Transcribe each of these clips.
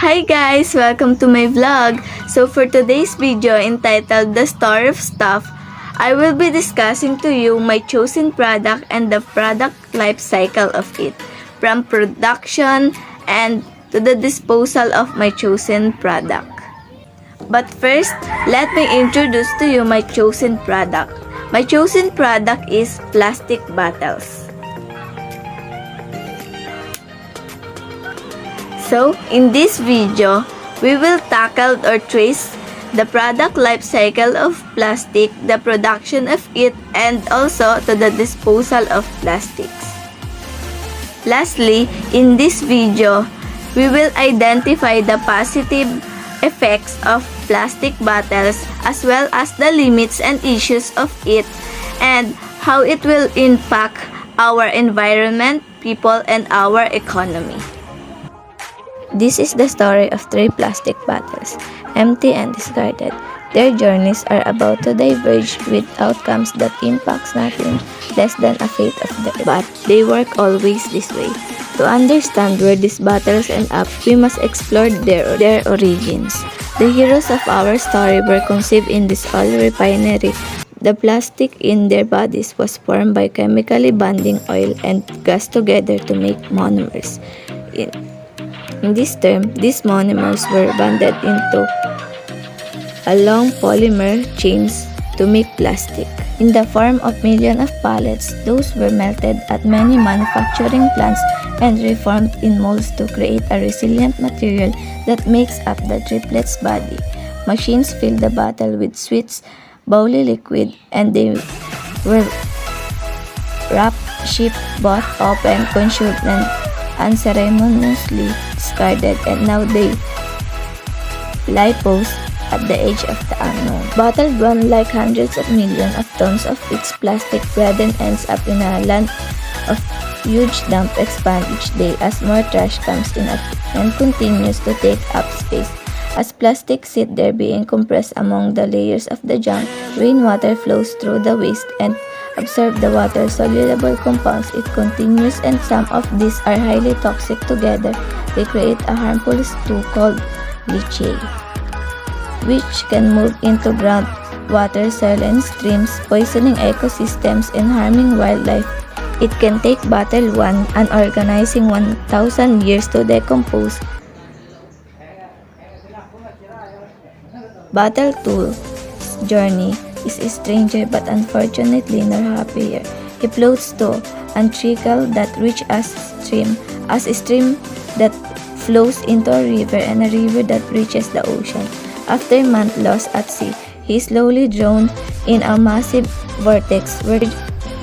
Hi guys! Welcome to my vlog. So for today's video entitled The Story of Stuff, I will be discussing to you my chosen product and the product life cycle of it, from production and to the disposal of my chosen product. But first, let me introduce to you my chosen product. My chosen product is plastic bottles. So, in this video, we will tackle or trace the product life cycle of plastic, the production of it, and also to the disposal of plastics. Lastly, in this video, we will identify the positive effects of plastic bottles as well as the limits and issues of it and how it will impact our environment, people, and our economy. This is the story of 3 plastic bottles, empty and discarded. Their journeys are about to diverge with outcomes that impacts nothing less than a fate of the earth. But they work always this way. To understand where these bottles end up, we must explore their origins. The heroes of our story were conceived in this oil refinery. The plastic in their bodies was formed by chemically bonding oil and gas together to make monomers. In this term, these monomers were bonded into a long polymer chains to make plastic. In the form of millions of pallets, those were melted at many manufacturing plants and reformed in molds to create a resilient material that makes up the triplet's body. Machines filled the bottle with sweet, bowly liquid, and they were wrapped, shipped, bought, opened, consumed, and unceremoniously discarded, and now they lie posed at the edge of the unknown. Bottled one like hundreds of millions of tons of its plastic bread and ends up in a land of huge dump expand each day as more trash comes in and continues to take up space. As plastic sit there being compressed among the layers of the junk, rainwater flows through the waste and absorb the water-soluble compounds it continues, and some of these are highly toxic together. They create a harmful stew called leachate, which can move into groundwater, soil, and streams, poisoning ecosystems and harming wildlife. It can take bottle 1, an organizing 1,000 years to decompose. Bottle 2's journey is stranger but unfortunately nor happier. He floats to a trickle that reaches a stream that flows into a river, and a river that reaches the ocean. After a month lost at sea, he is slowly drawn in a massive vortex where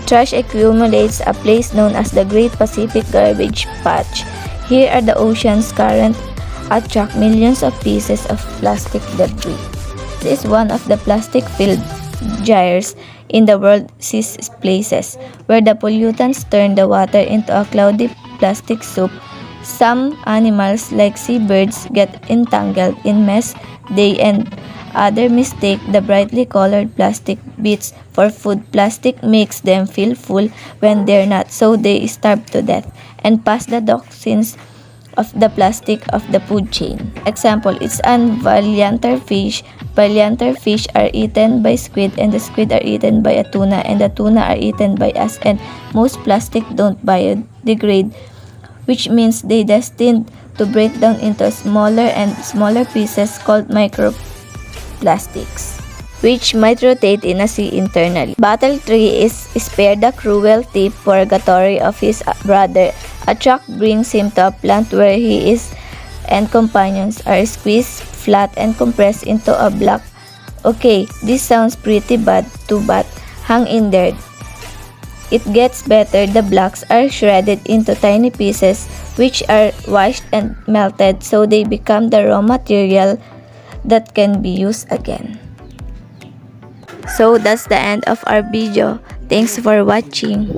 trash accumulates, a place known as the Great Pacific Garbage Patch. Here are the ocean's currents attract millions of pieces of plastic debris. This is one of the plastic-filled gyres in the world seas places, where the pollutants turn the water into a cloudy plastic soup. Some animals, like seabirds, get entangled in mess. They and others mistake the brightly colored plastic bits for food. Plastic makes them feel full when they're not, so they starve to death and pass the toxins of the plastic of the food chain. Example, it's an valianter fish. Valianter fish are eaten by squid, and the squid are eaten by a tuna, and the tuna are eaten by us, and most plastic don't biodegrade, which means they destined to break down into smaller and smaller pieces called microplastics, which might rotate in a sea internally. Bottle 3 is spared the cruelty purgatory of his brother. A truck brings him to a plant where he is and companions are squeezed flat and compressed into a block. Okay, this sounds pretty bad too, but hang in there. It gets better. The blocks are shredded into tiny pieces which are washed and melted, so they become the raw material that can be used again. So that's the end of our video. Thanks for watching.